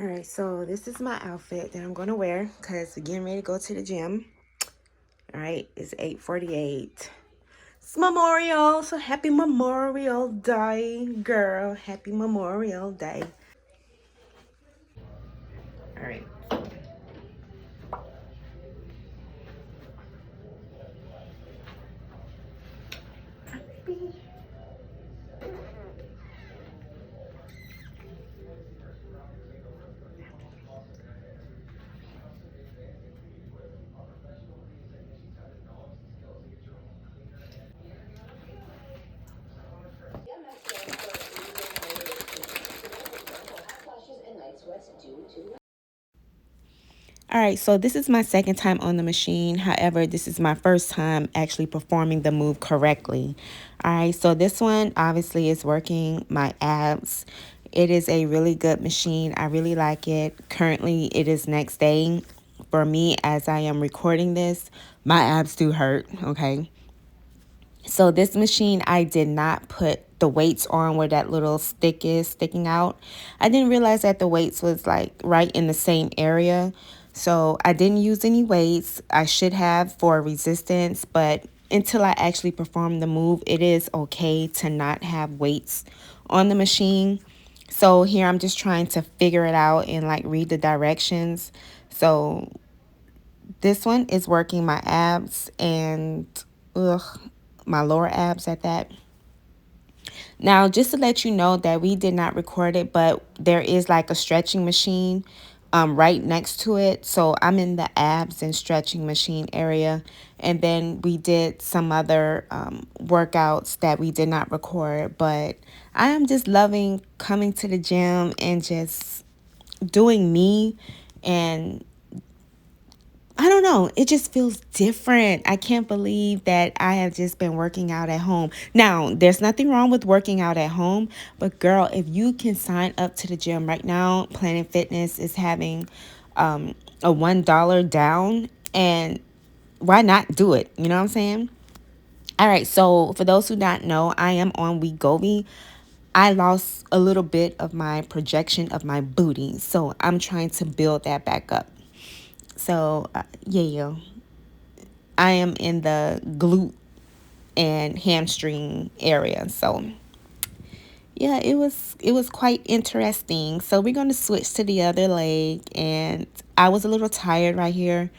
All right, so this is my outfit that I'm going to wear because we're getting ready to go to the gym. All right, it's 8:48. It's Memorial, so happy Memorial Day, girl. Happy Memorial Day. All right. All right, so this is my second time on the machine. However, this is my first time actually performing the move correctly. All right, so this one obviously is working my abs. It is a really good machine. I really like it. Currently, it is next day. For me, as I am recording this, my abs do hurt, okay? So this machine, I did not put the weights on where that little stick is sticking out. I didn't realize that the weights was like right in the same area. So I didn't use any weights. I should have for resistance, but until I actually perform the move, it is okay to not have weights on the machine. So here I'm just trying to figure it out and like read the directions. So this one is working my abs and my lower abs at that. Now, just to let you know that we did not record it, but there is like a stretching machine right next to it. So I'm in the abs and stretching machine area. And then we did some other workouts that we did not record. But I am just loving coming to the gym and just doing me, and I don't know. It just feels different. I can't believe that I have just been working out at home. Now, there's nothing wrong with working out at home, but girl, if you can sign up to the gym right now, Planet Fitness is having a $1 down, and why not do it? You know what I'm saying? All right, so for those who don't know, I am on Wegovy. I lost a little bit of my projection of my booty, so I'm trying to build that back up. So, yeah. I am in the glute and hamstring area. So yeah, it was quite interesting. So we're going to switch to the other leg, and I was a little tired right here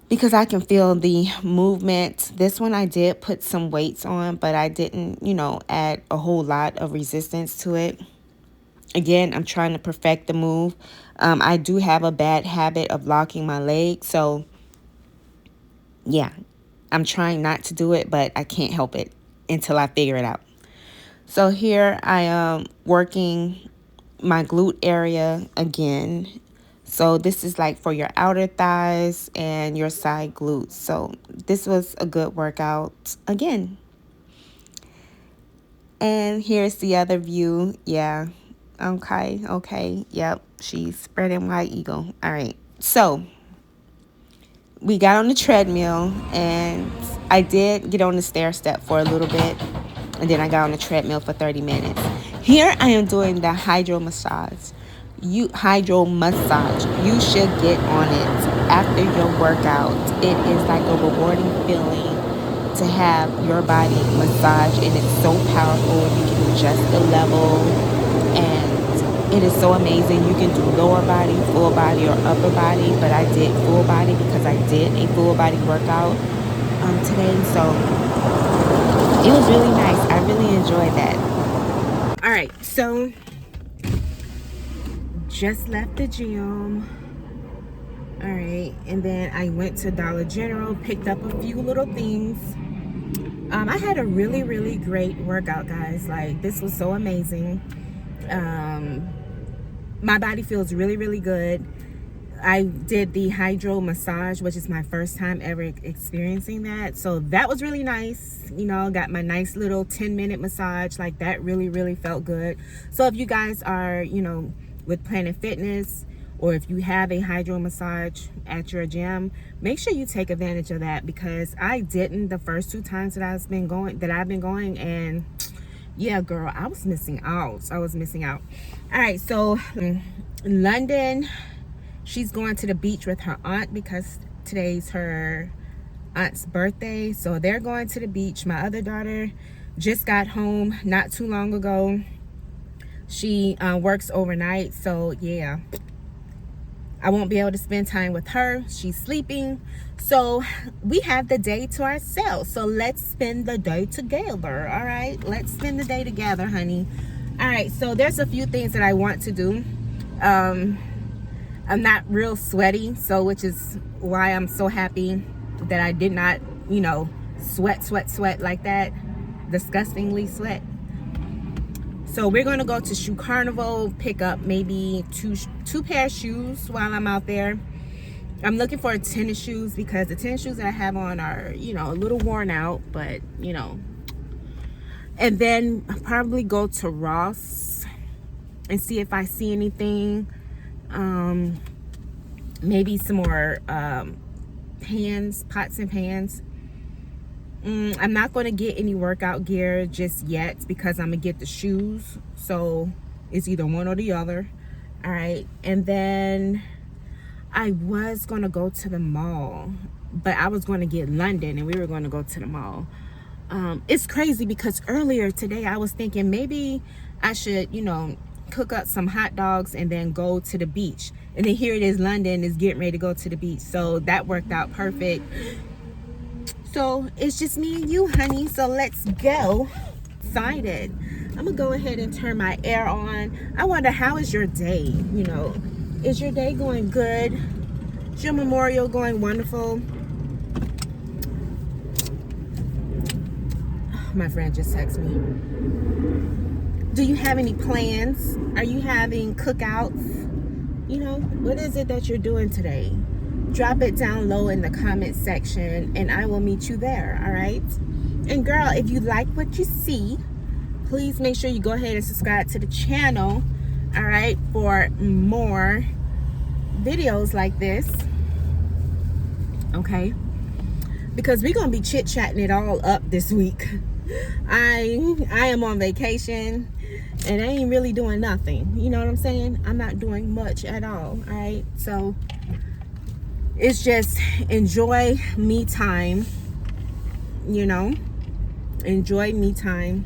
because I can feel the movement. This one I did put some weights on, but I didn't, add a whole lot of resistance to it. Again, I'm trying to perfect the move. I do have a bad habit of locking my leg, so yeah, I'm trying not to do it, but I can't help it until I figure it out. So here I am working my glute area again. So this is like for your outer thighs and your side glutes. So this was a good workout again. And here's the other view. Yeah. Okay. Yep. She's spreading wide eagle. All right. So we got on the treadmill, and I did get on the stair step for a little bit, and then I got on the treadmill for 30 minutes. Here I am doing the hydro massage. You should get on it after your workout. It is like a rewarding feeling to have your body massaged, and it's so powerful. You can adjust the level, and it is so amazing. You can do lower body, full body, or upper body, but I did full body because I did a full body workout today. So it was really nice. I really enjoyed that. All right, so just left the gym. All right, and then I went to Dollar General, picked up a few little things. I had a really, really great workout, guys. Like, this was so amazing. My body feels really, really good. I did the hydro massage, which is my first time ever experiencing that. So that was really nice. Got my nice little 10-minute massage. Like, that really, really felt good. So if you guys are, with Planet Fitness, or if you have a hydro massage at your gym, make sure you take advantage of that, because I didn't the first 2 times that I've been going, and yeah, girl, I was missing out. All right, so London, she's going to the beach with her aunt because today's her aunt's birthday. So they're going to the beach. My other daughter just got home not too long ago. She works overnight, so yeah, I won't be able to spend time with her. She's sleeping. So we have the day to ourselves. So let's spend the day together. All right, let's spend the day together, honey. All right, so there's a few things that I want to do. I'm not real sweaty, so which is why I'm so happy that I did not, you know, sweat like that, disgustingly sweat. So we're going to go to Shoe Carnival, pick up maybe two pair of shoes while I'm out there. I'm looking for tennis shoes because the tennis shoes that I have on are, you know, a little worn out, but, you know. And then I'll probably go to Ross and see if I see anything. Maybe some more pots and pans. I'm not going to get any workout gear just yet because I'm going to get the shoes. So it's either one or the other. All right. And then I was going to go to the mall, but I was going to get London and we were going to go to the mall. It's crazy because earlier today I was thinking maybe I should, you know, cook up some hot dogs and then go to the beach. And then here it is, London is getting ready to go to the beach. So that worked out perfect. So it's just me and you, honey. So let's go. Excited. I'm gonna go ahead and turn my air on. I wonder, how is your day? You know, is your day going good? Is your memorial going wonderful? My friend just texted me. Do you have any plans? Are you having cookouts? You know, what is it that you're doing today? Drop it down low in the comment section and I will meet you there. All right. And girl, if you like what you see, please make sure you go ahead and subscribe to the channel. All right, for more videos like this. Okay, because we're gonna be chit-chatting it all up this week. I am on vacation and I ain't really doing nothing. You know what I'm saying? I'm not doing much at all. All right, so it's just enjoy me time, you know, enjoy me time,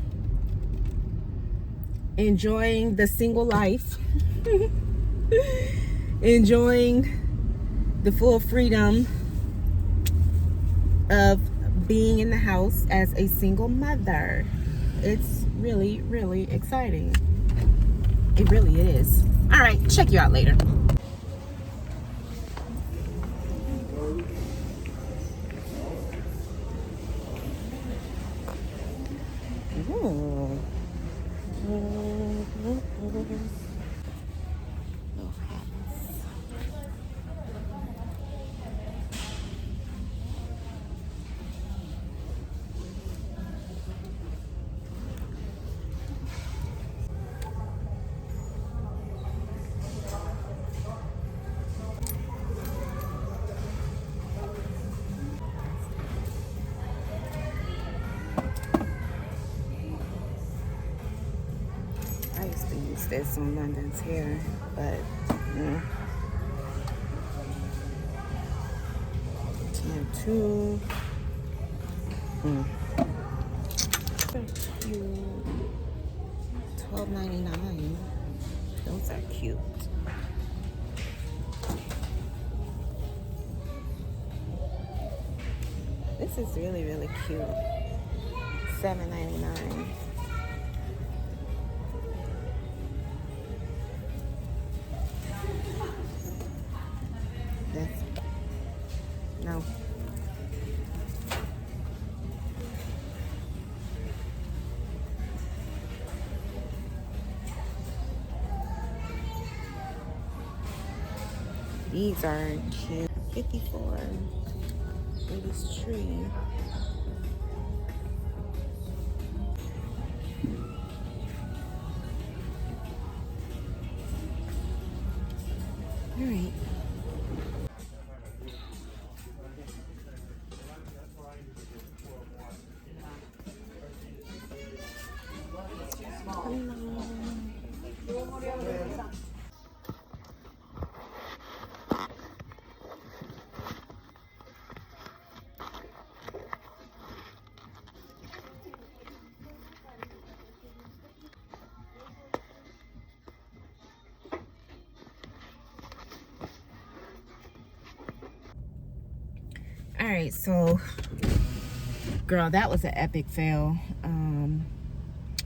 enjoying the single life, enjoying the full freedom of being in the house as a single mother. It's really, really exciting. It really is. All right, check you out later. I used to use this on London's hair, but tier 2. Cute. $12.99. Those are cute. This is really, really cute. $7.99. No. These are cute. 54. Baby's tree. All right. All right, so girl, that was an epic fail.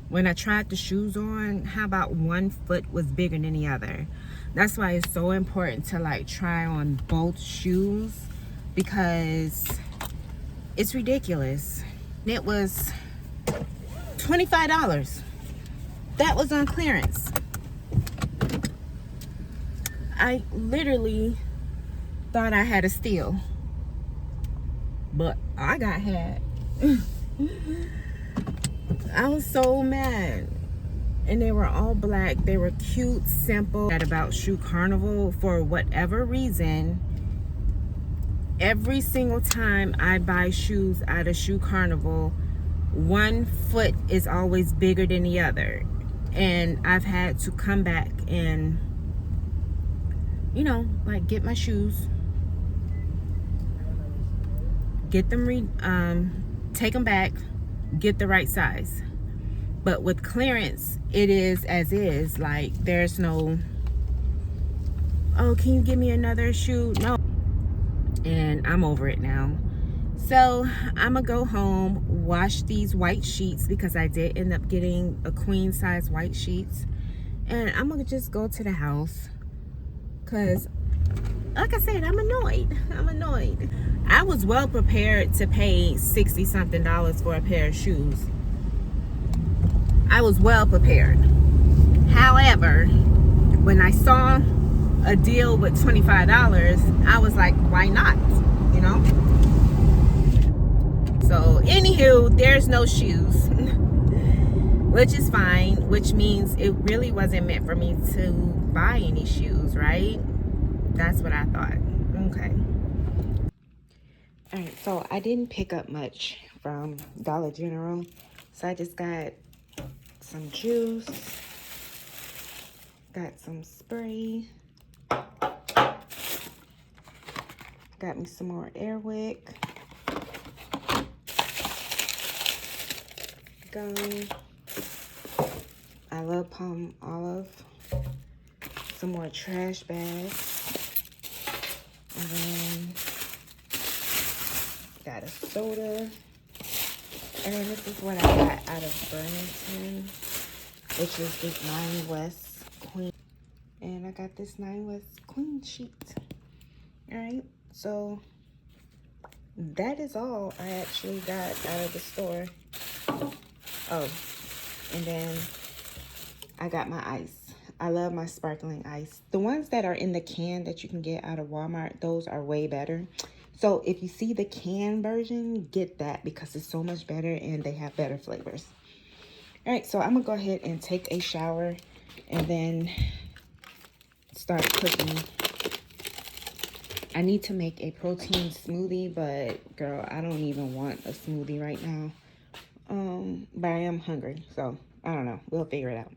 When I tried the shoes on, how about one foot was bigger than the other? That's why it's so important to like try on both shoes, because it's ridiculous. It was $25. That was on clearance. I literally thought I had a steal, but I got had. I was so mad. And they were all black. They were cute, simple. About Shoe Carnival, for whatever reason, every single time I buy shoes out of Shoe Carnival, one foot is always bigger than the other. And I've had to come back and, you know, like get my shoes, get them, take them back, get the right size. But with clearance, it is as is. Like, there's no, oh, can you give me another shoe? No. And I'm over it now. So I'm gonna go home, wash these white sheets, because I did end up getting a queen size white sheets. And I'm gonna just go to the house, because like I said, I'm annoyed. I was well prepared to pay $60 something for a pair of shoes. I was well prepared. However, when I saw a deal with $25, I was like, why not? You know? So, anywho, there's no shoes, which is fine, which means it really wasn't meant for me to buy any shoes, right? That's what I thought. Okay. All right, so I didn't pick up much from Dollar General. So I just got some juice, got some spray, got me some more Airwick, gum. I love palm olive, some more trash bags, and then got a soda. And then this is what I got out of Burlington, which is this 9 West Queen. And I got this 9 West Queen sheet. Alright, so that is all I actually got out of the store. Oh, and then I got my ice. I love my sparkling ice. The ones that are in the can that you can get out of Walmart, those are way better. So if you see the can version, get that, because it's so much better and they have better flavors. All right, so I'm gonna go ahead and take a shower and then start cooking. I need to make a protein smoothie, but girl, I don't even want a smoothie right now. But I am hungry, so I don't know. We'll figure it out.